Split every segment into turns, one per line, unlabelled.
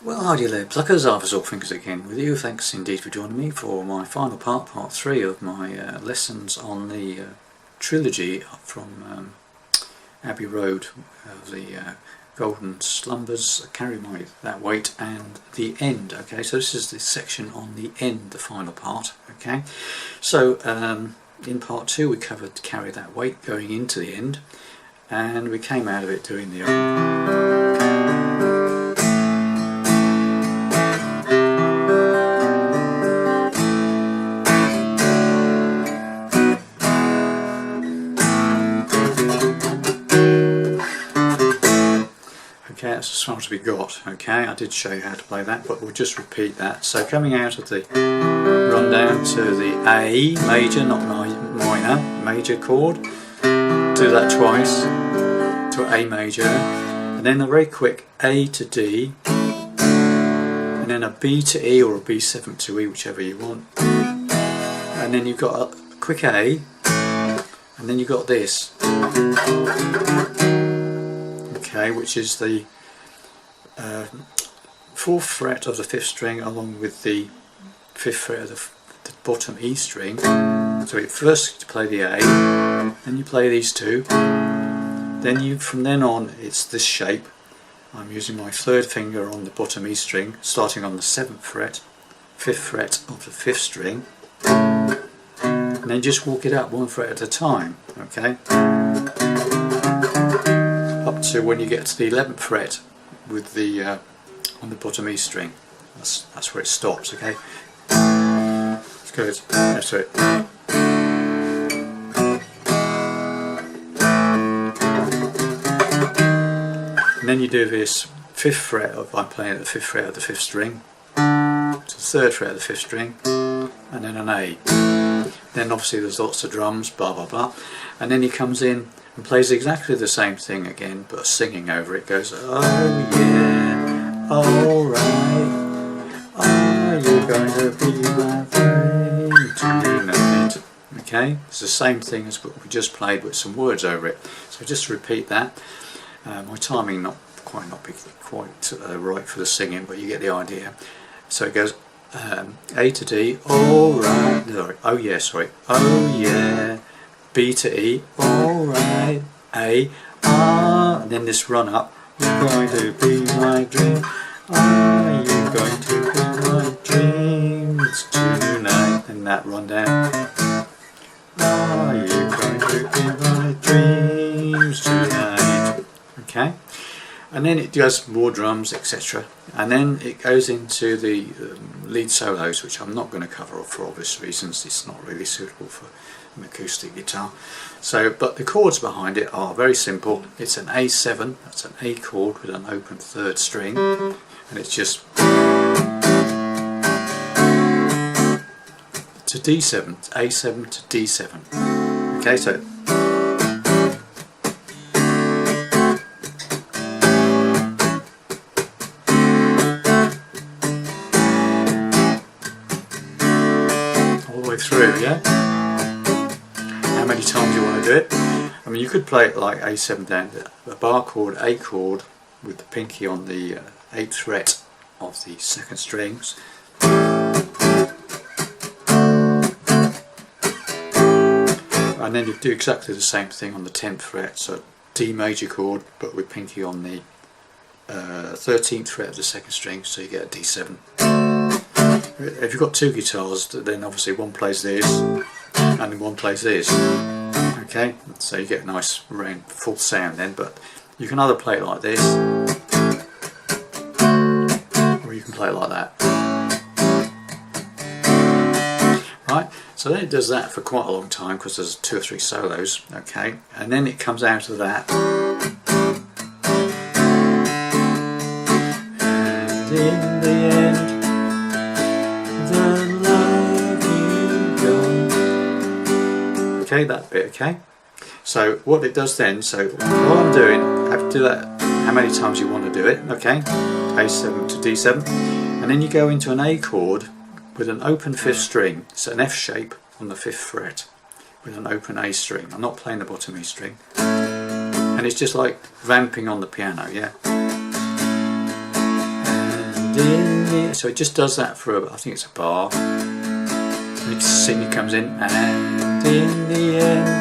Well, hi dear pluckers, Arthur's All Fingers again with you. Thanks indeed for joining me for my final part 3 of my lessons on the trilogy from Abbey Road of the Golden Slumbers, Carry That Weight and the End. Okay, so this is the section on the end, the final part. Okay, so in part 2 we covered Carry That Weight going into the end, and we came out of it doing the Okay, that's as far as we got. Okay, I did show you how to play that, but we'll just repeat that. So coming out of the rundown to the A major, not minor, major chord, do that twice to A major, and then a very quick A to D, and then a B to E or a B7 to E, whichever you want, and then you've got a quick A, and then you've got this. Okay, which is the 4th fret of the 5th string along with the 5th fret of the bottom E string. So first you play the A, then you play these two, then from then on it's this shape. I'm using my 3rd finger on the bottom E string, starting on the 7th fret, 5th fret of the 5th string, and then just walk it up 1 fret at a time. Okay, up to when you get to the 11th fret with the on the bottom E string. That's where it stops. Okay, that's good. That's it. And then you do this 5th fret of, I'm playing at the 5th fret of the 5th string, to the 3rd fret of the 5th string, and then an A. Then obviously there's lots of drums, blah blah blah, and then he comes in and plays exactly the same thing again, but singing over it. Goes, oh yeah, alright, are you going to be my friend tonight? Okay, it's the same thing as what we just played with some words over it. So just repeat that. My timing not quite right for the singing, but you get the idea. So it goes A to D, alright, oh yeah, sorry, oh yeah, B to E, alright, A, ah, and then this run up, you're going to be my dream, are you going to be my dreams tonight, and that run down, are you going to be my dreams tonight, okay, and then it does more drums, etc., and then it goes into the lead solos, which I'm not going to cover for obvious reasons. It's not really suitable for an acoustic guitar. So, but the chords behind it are very simple. It's an A7, that's an A chord with an open 3rd string, and it's just to D7, it's A7 to D7. Okay, so through, yeah? How many times you want to do it? I mean, you could play it like A7 down, a bar chord, A chord, with the pinky on the 8th fret of the 2nd strings. And then you do exactly the same thing on the 10th fret, so D major chord, but with pinky on the 13th fret of the 2nd string, so you get a D7. If you've got 2 guitars, then obviously one plays this and then one plays this. Okay, so you get a nice full sound then, but you can either play it like this or you can play it like that. Right, so then it does that for quite a long time because there's 2 or 3 solos, okay, and then it comes out of that. And in the end, okay, that bit, okay. So what it does then, so what I'm doing, I have to do that how many times you want to do it, okay, A7 to D7, and then you go into an A chord with an open 5th string, so an F shape on the 5th fret with an open A string. I'm not playing the bottom E string, and it's just like vamping on the piano, yeah. And So it just does that for, I think it's a bar. The C comes in, and in the end,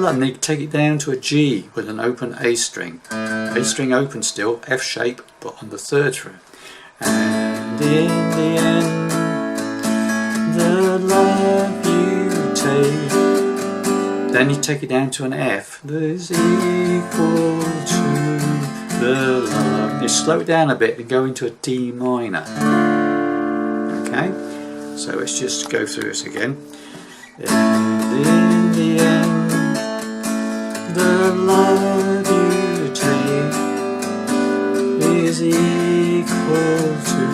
and you take it down to a G with an open A string. A string open still, F shape, but on the 3rd fret. And in the end, the love you take. Then you take it down to an F that is equal to the love. You slow it down a bit and go into a D minor. Okay, so let's just go through this again. And in the end, the love you take is equal to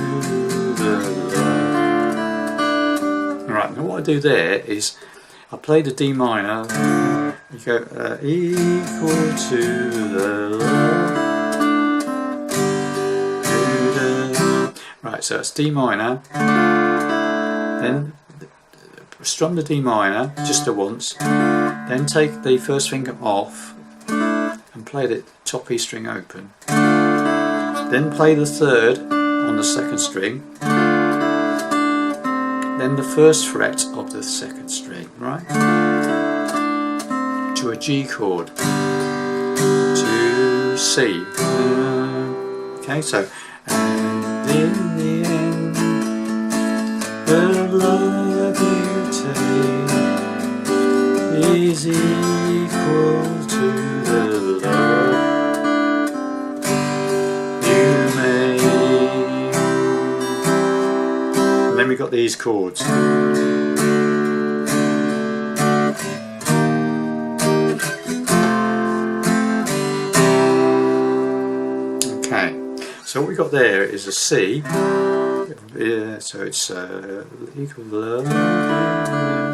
the love. Alright, now what I do there is I play the D minor, you go equal to the love. Right, so it's D minor, then strum the D minor just the once, then take the first finger off and play the top E string open, then play the 3rd on the 2nd string, then the 1st fret of the 2nd string, right, to a G chord, to C. Okay, so and in the end, the love you take is equal to the love you make. And then we got these chords. Okay, so what we got there is a C. So it's equal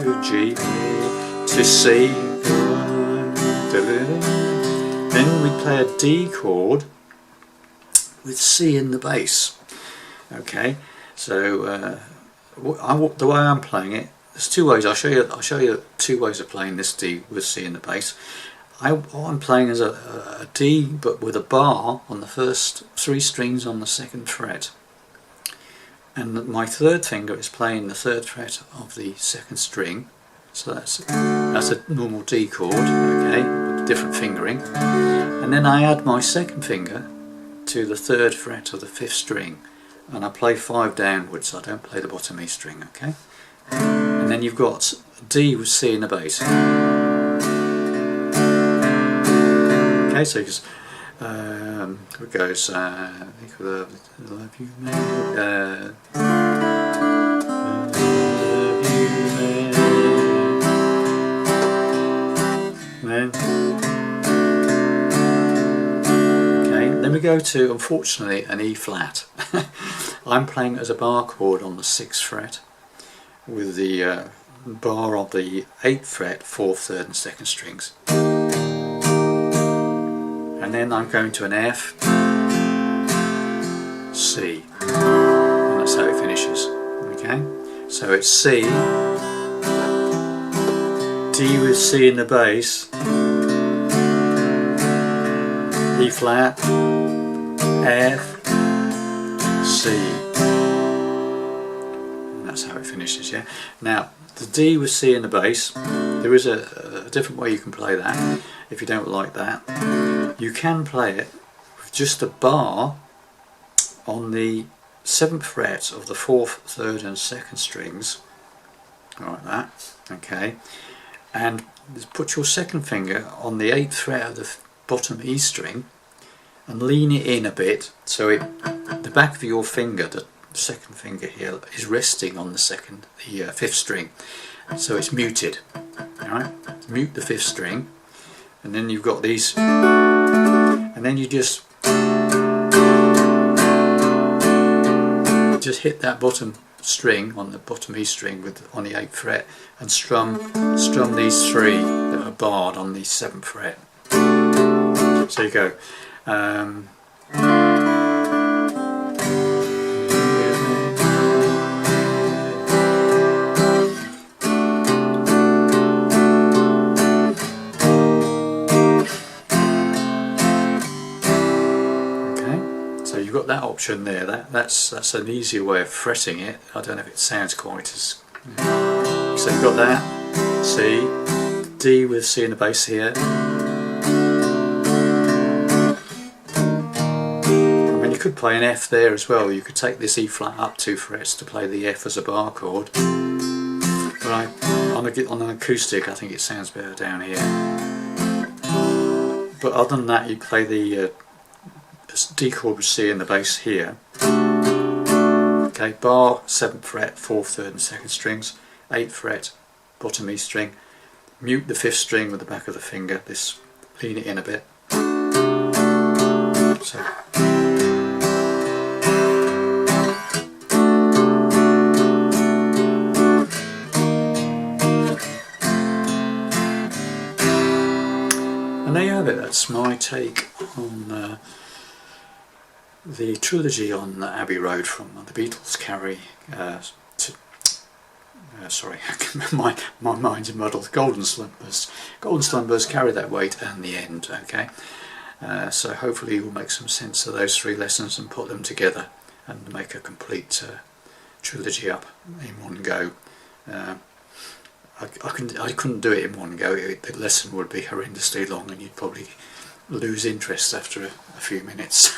to G to C. Then we play a D chord with C in the bass. Okay, so the way I'm playing it, there's 2 ways. I'll show you 2 ways of playing this D with C in the bass. What I'm playing is a D, but with a bar on the first 3 strings on the 2nd fret. And my 3rd finger is playing the 3rd fret of the 2nd string, so that's a normal D chord, okay, with different fingering. And then I add my 2nd finger to the 3rd fret of the 5th string, and I play 5 downwards. I don't play the bottom E string, okay. And then you've got D with C in the bass. Okay, so it goes love you made, then we go to, unfortunately, an E flat. I'm playing as a bar chord on the 6th fret with the bar of the 8th fret, 4th, 3rd and 2nd strings. And then I'm going to an F, C, and that's how it finishes. Okay, so it's C, D with C in the bass, E flat, F, C, and that's how it finishes. Yeah. Now the D with C in the bass, there is a different way you can play that. If you don't like that, you can play it with just a bar on the 7th fret of the 4th, 3rd and 2nd strings, like that, okay, and put your 2nd finger on the 8th fret of the bottom E string and lean it in a bit, so the back of your finger, the 2nd finger here, is resting on the 5th string, so it's muted. Alright, mute the 5th string, and then you've got these, and then you just hit that bottom string on the bottom E string on the 8th fret and strum these 3 that are barred on the 7th fret. So you go So you've got that option there. That's an easier way of fretting it. I don't know if it sounds quite as... So you've got that, C, D with C in the bass here. I mean, you could play an F there as well. You could take this E flat up 2 frets to play the F as a bar chord. But on an acoustic, I think it sounds better down here. But other than that, you play the D chord with C in the bass here. Okay, bar, 7th fret, 4th, 3rd and 2nd strings, 8th fret, bottom E string, mute the 5th string with the back of the finger, this, lean it in a bit. So. And there you have it, that's my take on the trilogy on Abbey Road from the Beatles carry sorry, my mind's muddled. Golden Slumbers. Golden Slumbers, Carry That Weight and the End. Okay, so hopefully you'll make some sense of those 3 lessons and put them together and make a complete trilogy up in one go. I couldn't do it in one go. The lesson would be horrendously long and you'd probably lose interest after a few minutes.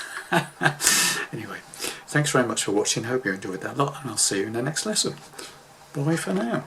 Anyway, thanks very much for watching. Hope you enjoyed that lot and I'll see you in the next lesson. Bye for now.